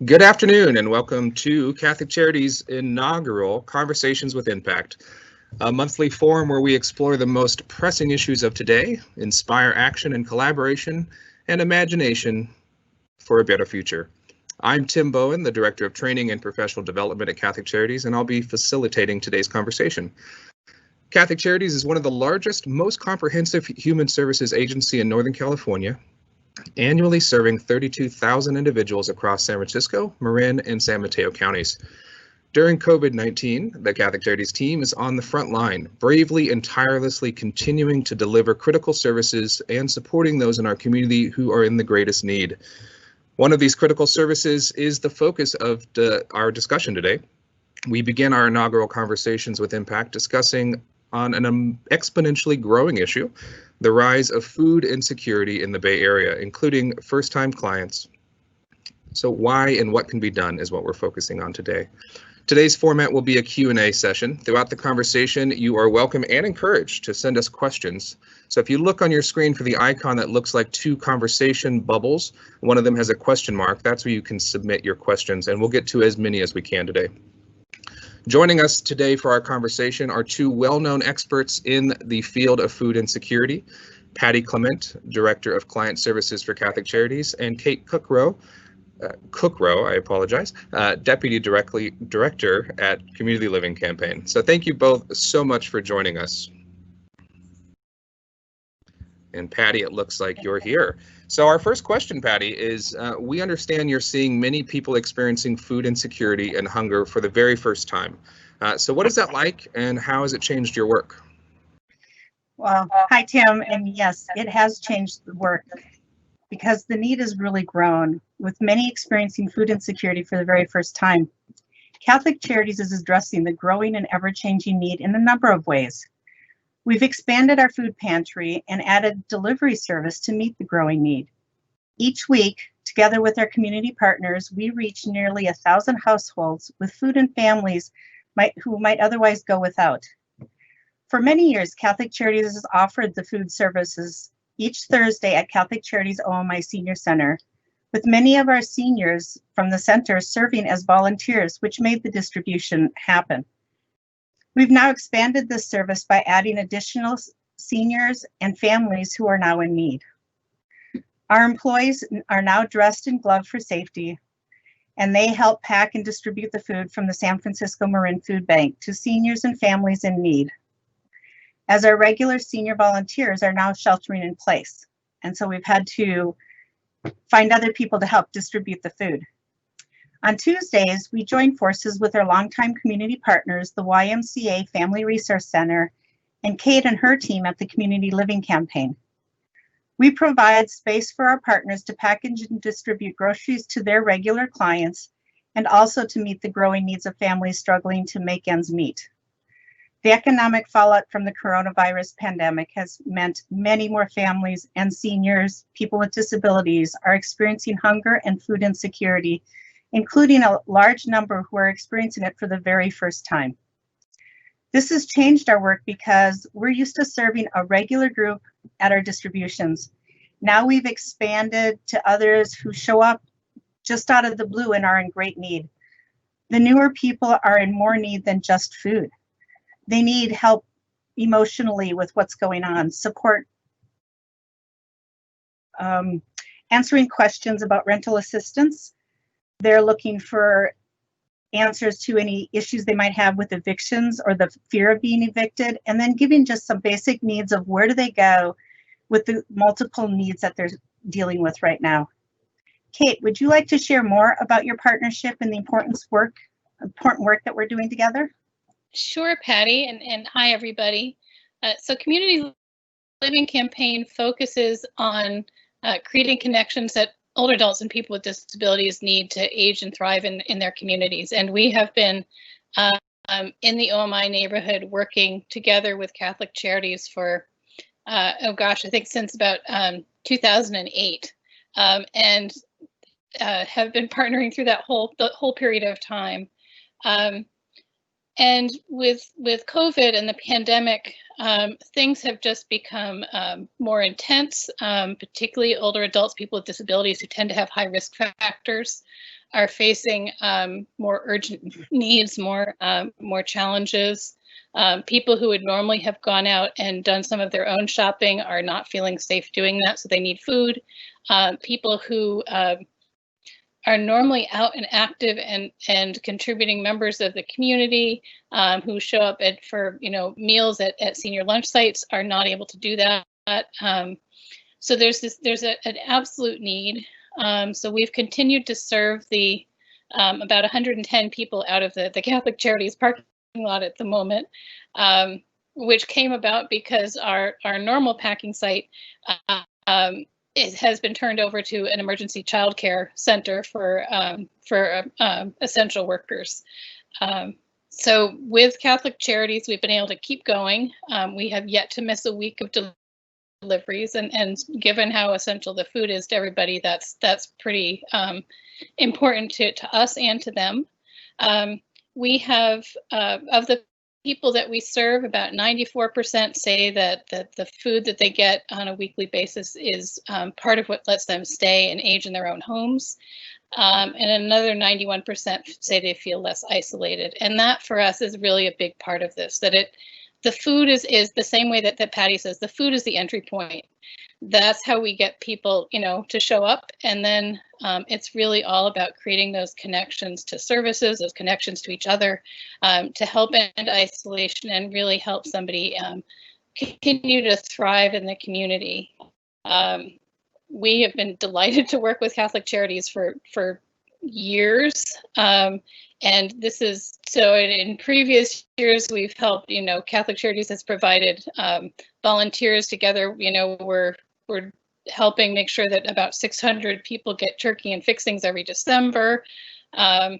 Good afternoon and welcome to Catholic Charities' inaugural Conversations with Impact, a monthly forum where we explore the most pressing issues of today, inspire action and collaboration, and imagination for a better future. I'm Tim Bowen, the Director of Training and Professional Development at Catholic Charities, and I'll be facilitating today's conversation. Catholic Charities is one of the largest, most comprehensive human services agency in Northern California, annually serving 32,000 individuals across San Francisco, Marin, and San Mateo counties. During COVID-19, the Catholic Charities team is on the front line, bravely and tirelessly continuing to deliver critical services and supporting those in our community who are in the greatest need. One of these critical services is the focus of our discussion today. We begin our inaugural Conversations with Impact discussing on an exponentially growing issue, the rise of food insecurity in the Bay Area, including first-time clients. So why and what can be done is what we're focusing on today. Today's format will be a Q&A session. Throughout the conversation, you are welcome and encouraged to send us questions. So if you look on your screen for the icon that looks like two conversation bubbles, one of them has a question mark, that's where you can submit your questions, and we'll get to as many as we can today. Joining us today for our conversation are two well-known experts in the field of food insecurity, Patty Clement, Director of Client Services for Catholic Charities, and Kate Cookrow, Deputy Director at Community Living Campaign. So thank you both so much for joining us. And Patty, it looks like you're here. So our first question, Patty, is we understand you're seeing many people experiencing food insecurity and hunger for the very first time. So what is that like and how has it changed your work? Well, hi, Tim. And yes, it has changed the work because the need has really grown, with many experiencing food insecurity for the very first time. Catholic Charities is addressing the growing and ever-changing need in a number of ways. We've expanded our food pantry and added delivery service to meet the growing need. Each week, together with our community partners, we reach nearly 1,000 households with food and families who might otherwise go without. For many years, Catholic Charities has offered the food services each Thursday at Catholic Charities OMI Senior Center, with many of our seniors from the center serving as volunteers, which made the distribution happen. We've now expanded this service by adding additional seniors and families who are now in need. Our employees are now dressed and gloved for safety, and they help pack and distribute the food from the San Francisco Marin Food Bank to seniors and families in need, as our regular senior volunteers are now sheltering in place. And so we've had to find other people to help distribute the food. On Tuesdays, we join forces with our longtime community partners, the YMCA Family Resource Center, and Kate and her team at the Community Living Campaign. We provide space for our partners to package and distribute groceries to their regular clients and also to meet the growing needs of families struggling to make ends meet. The economic fallout from the coronavirus pandemic has meant many more families and seniors, people with disabilities, are experiencing hunger and food insecurity, including a large number who are experiencing it for the very first time. This has changed our work because we're used to serving a regular group at our distributions. Now we've expanded to others who show up just out of the blue and are in great need. The newer people are in more need than just food. They need help emotionally with what's going on, support, answering questions about rental assistance. They're looking for answers to any issues they might have with evictions or the fear of being evicted, and then giving just some basic needs of where do they go with the multiple needs that they're dealing with right now. Kate, would you like to share more about your partnership and the important work that we're doing together? Sure, Patty, and hi, everybody. So Community Living Campaign focuses on creating connections that older adults and people with disabilities need to age and thrive in their communities. And we have been in the OMI neighborhood working together with Catholic Charities for, I think since about 2008, and have been partnering through the whole period of time. And with COVID and the pandemic, things have just become more intense, particularly older adults, people with disabilities who tend to have high risk factors. are facing more urgent needs, more challenges. People who would normally have gone out and done some of their own shopping are not feeling safe doing that, so they need food. People who are normally out and active and contributing members of the community who show up for meals at senior lunch sites are not able to do that. So there's an absolute need. So we've continued to serve the about 110 people out of the Catholic Charities parking lot at the moment, which came about because our normal packing site it has been turned over to an emergency childcare center for essential workers. So with Catholic Charities, we've been able to keep going. We have yet to miss a week of deliveries, and given how essential the food is to everybody, that's pretty important to us and to them. We have of the people that we serve, about 94% say that the food that they get on a weekly basis is part of what lets them stay and age in their own homes. And another 91% say they feel less isolated. And that for us is really a big part of this, that the food is the same way that Patty says, the food is the entry point. That's how we get people, to show up. And then it's really all about creating those connections to services, those connections to each other, to help end isolation and really help somebody continue to thrive in the community. We have been delighted to work with Catholic Charities for years. And this is, so in previous years, we've helped, Catholic Charities has provided volunteers together. We're helping make sure that about 600 people get turkey and fixings every December. And,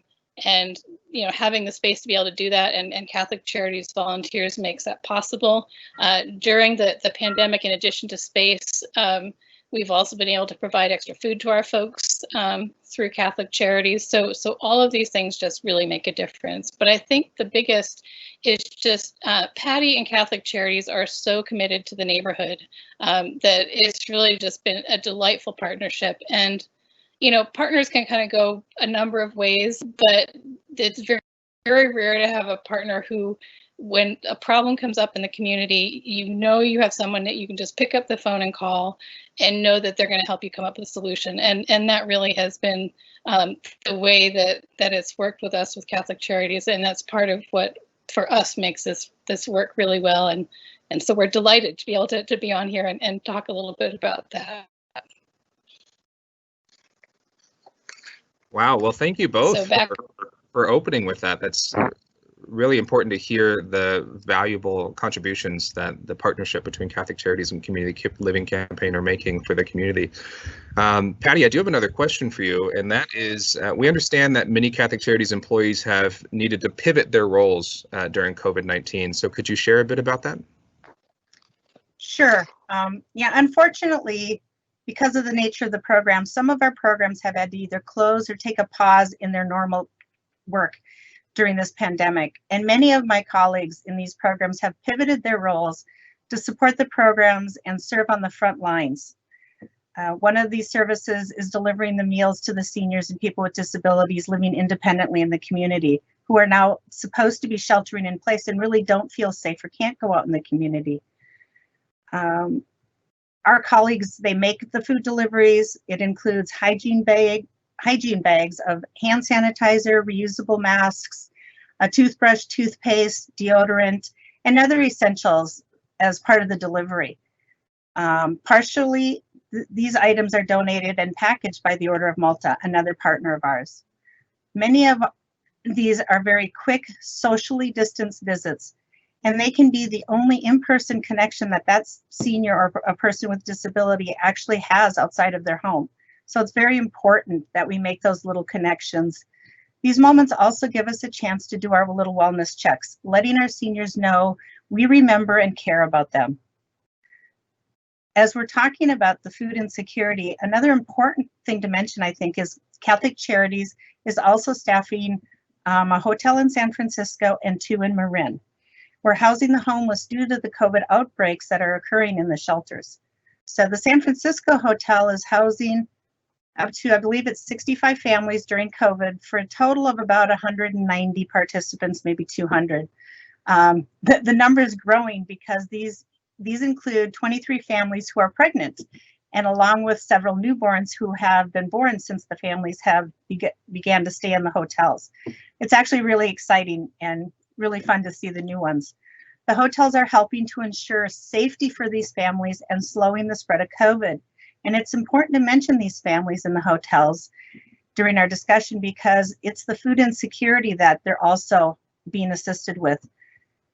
having the space to be able to do that, and Catholic Charities volunteers makes that possible. During the pandemic, in addition to space, we've also been able to provide extra food to our folks through Catholic Charities. So all of these things just really make a difference. But I think the biggest is just Patty and Catholic Charities are so committed to the neighborhood that it's really just been a delightful partnership. And, partners can kind of go a number of ways, but it's very, very rare to have a partner who, when a problem comes up in the community, you have someone that you can just pick up the phone and call and know that they're going to help you come up with a solution. And that really has been the way that it's worked with us with Catholic Charities. And that's part of what, for us, makes this work really well. And so we're delighted to be able to be on here and talk a little bit about that. Wow. Well, thank you both for opening with that. That's really important to hear the valuable contributions that the partnership between Catholic Charities and Community Keep Living Campaign are making for the community. Patty, I do have another question for you, and that is, we understand that many Catholic Charities employees have needed to pivot their roles during COVID-19. So could you share a bit about that? Sure. Yeah, unfortunately, because of the nature of the program, some of our programs have had to either close or take a pause in their normal work during this pandemic. And many of my colleagues in these programs have pivoted their roles to support the programs and serve on the front lines. One of these services is delivering the meals to the seniors and people with disabilities living independently in the community, who are now supposed to be sheltering in place and really don't feel safe or can't go out in the community. Our colleagues, they make the food deliveries. It includes hygiene bags of hand sanitizer, reusable masks, a toothbrush, toothpaste, deodorant, and other essentials as part of the delivery. Partially, these items are donated and packaged by the Order of Malta, another partner of ours. Many of these are very quick, socially distanced visits, and they can be the only in-person connection that senior or a person with disability actually has outside of their home. So it's very important that we make those little connections. These moments also give us a chance to do our little wellness checks, letting our seniors know we remember and care about them. As we're talking about the food insecurity, another important thing to mention, I think, is Catholic Charities is also staffing a hotel in San Francisco and 2 in Marin. We're housing the homeless due to the COVID outbreaks that are occurring in the shelters. So the San Francisco hotel is housing up to, I believe it's 65 families during COVID for a total of about 190 participants, maybe 200. The number is growing because these include 23 families who are pregnant, and along with several newborns who have been born since the families have began to stay in the hotels. It's actually really exciting and really fun to see the new ones. The hotels are helping to ensure safety for these families and slowing the spread of COVID. And it's important to mention these families in the hotels during our discussion because it's the food insecurity that they're also being assisted with.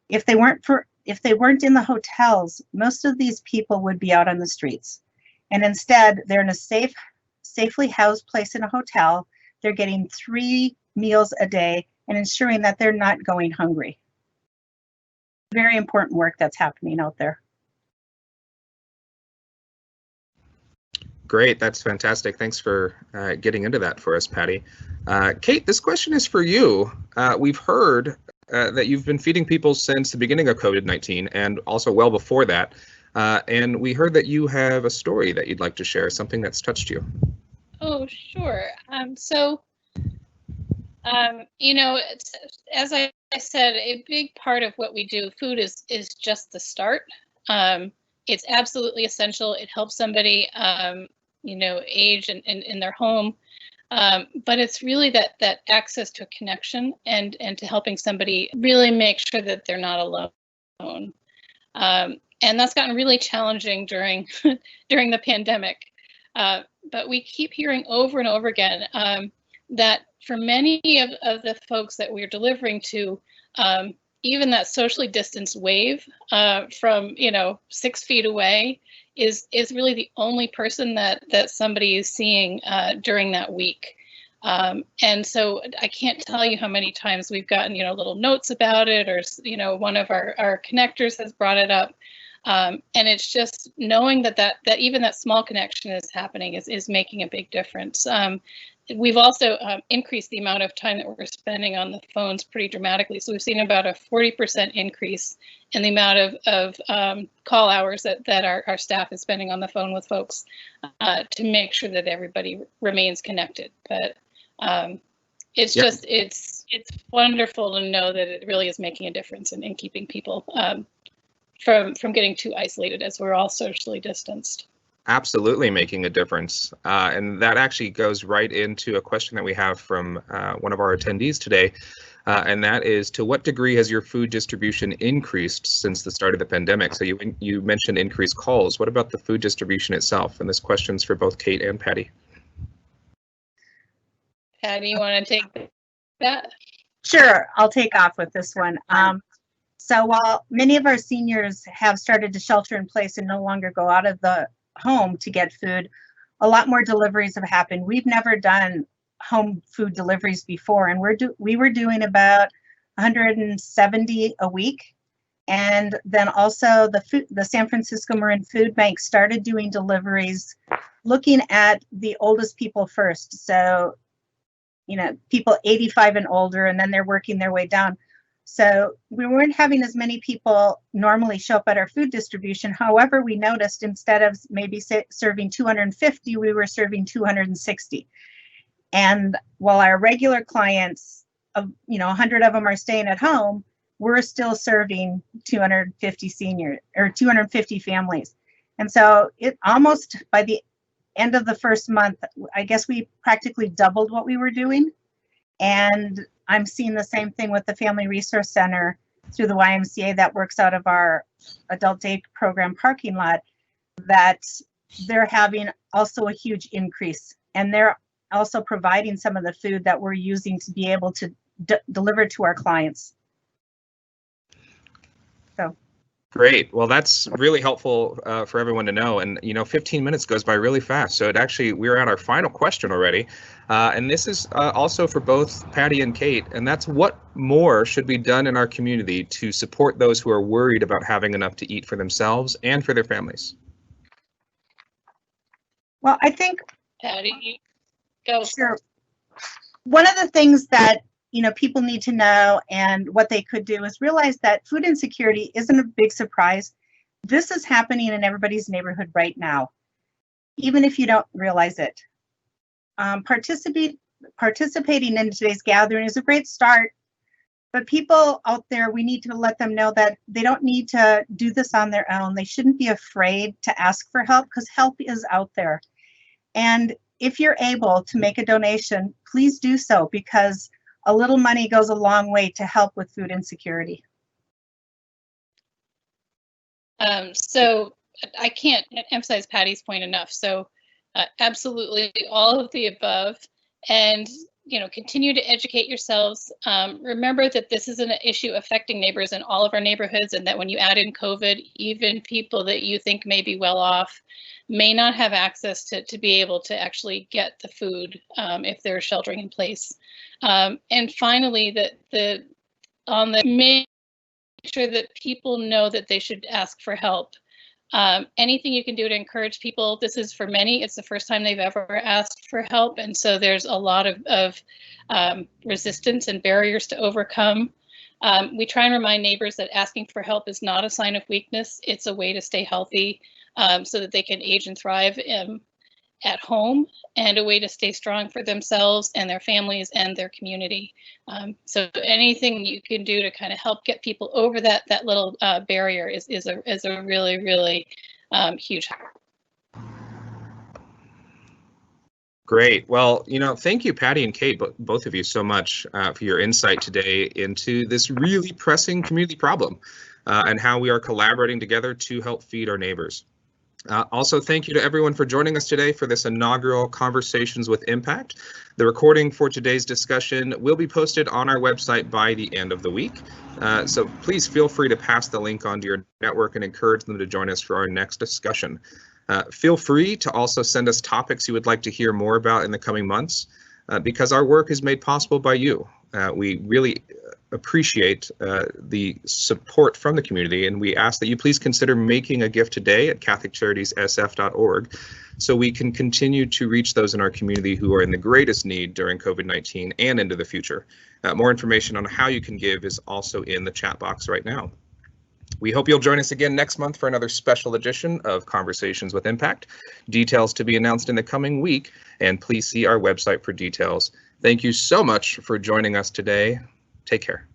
If they weren't in the hotels, most of these people would be out on the streets. And instead, they're in a safely housed place in a hotel. They're getting 3 meals a day and ensuring that they're not going hungry. Very important work that's happening out there. Great, that's fantastic. Thanks for getting into that for us, Patty. Kate, this question is for you. We've heard that you've been feeding people since the beginning of COVID-19 and also well before that. And we heard that you have a story that you'd like to share, something that's touched you. Oh, sure. As I said, a big part of what we do, food is just the start. It's absolutely essential. It helps somebody, age in their home. But it's really that access to a connection and to helping somebody really make sure that they're not alone. And that's gotten really challenging during the pandemic. But we keep hearing over and over again that for many of the folks that we're delivering to, even that socially distanced wave from 6 feet away is really the only person that somebody is seeing during that week. And so I can't tell you how many times we've gotten little notes about it, or one of our connectors has brought it up. And it's just knowing that even that small connection is happening is making a big difference. We've also increased the amount of time that we're spending on the phones pretty dramatically. So we've seen about a 40% increase in the amount of call hours that our staff is spending on the phone with folks to make sure that everybody remains connected. But it's just, it's wonderful to know that it really is making a difference in keeping people from getting too isolated as we're all socially distanced. Absolutely making a difference. And that actually goes right into a question that we have from one of our attendees today. And that is, to what degree has your food distribution increased since the start of the pandemic? So you mentioned increased calls. What about the food distribution itself? And this question's for both Kate and Patty. Patty, you want to take that? Sure, I'll take off with this one. So while many of our seniors have started to shelter in place and no longer go out of the home to get food, a lot more deliveries have happened. We've never done home food deliveries before, and we were doing about 170 a week. And then also the San Francisco Marin Food Bank started doing deliveries looking at the oldest people first. So, people 85 and older, and then they're working their way down. So we weren't having as many people normally show up at our food distribution. However, we noticed instead of maybe serving 250, we were serving 260. And while our regular clients, 100 of them are staying at home, we're still serving 250 seniors or 250 families. And so it almost by the end of the first month, I guess we practically doubled what we were doing. And I'm seeing the same thing with the Family Resource Center through the YMCA that works out of our adult day program parking lot, that they're having also a huge increase. And they're also providing some of the food that we're using to be able to deliver to our clients. So. Great. Well, that's really helpful for everyone to know. And 15 minutes goes by really fast. So we're at our final question already. And this is also for both Patty and Kate. And that's, what more should be done in our community to support those who are worried about having enough to eat for themselves and for their families? Well, I think, Patty, go. Sure. One of the things that people need to know and what they could do is realize that food insecurity isn't a big surprise. This is happening in everybody's neighborhood right now, even if you don't realize it. Participating in today's gathering is a great start, but people out there, we need to let them know that they don't need to do this on their own. They shouldn't be afraid to ask for help because help is out there. And if you're able to make a donation, please do so, because a little money goes a long way to help with food insecurity. So I can't emphasize Patty's point enough. So absolutely all of the above, and continue to educate yourselves. Remember that this is an issue affecting neighbors in all of our neighborhoods, and that when you add in COVID, even people that you think may be well off may not have access to be able to actually get the food if they're sheltering in place. And finally, make sure that people know that they should ask for help. Anything you can do to encourage people. This is, for many, it's the first time they've ever asked for help, and so there's a lot of resistance and barriers to overcome. We try and remind neighbors that asking for help is not a sign of weakness. It's a way to stay healthy so that they can age and thrive at home, and a way to stay strong for themselves and their families and their community. So anything you can do to kind of help get people over that little barrier is a really, really huge help. Great. Well, thank you, Patty and Kate, both of you, so much for your insight today into this really pressing community problem and how we are collaborating together to help feed our neighbors. Also, thank you to everyone for joining us today for this inaugural Conversations with Impact. The recording for today's discussion will be posted on our website by the end of the week. So please feel free to pass the link onto your network and encourage them to join us for our next discussion. Feel free to also send us topics you would like to hear more about in the coming months, because our work is made possible by you. We really appreciate the support from the community, and we ask that you please consider making a gift today at catholiccharities.sf.org so we can continue to reach those in our community who are in the greatest need during COVID-19 and into the future. More information on how you can give is also in the chat box right now. We hope you'll join us again next month for another special edition of Conversations with Impact. Details to be announced in the coming week, and please see our website for details. Thank you so much for joining us today. Take care.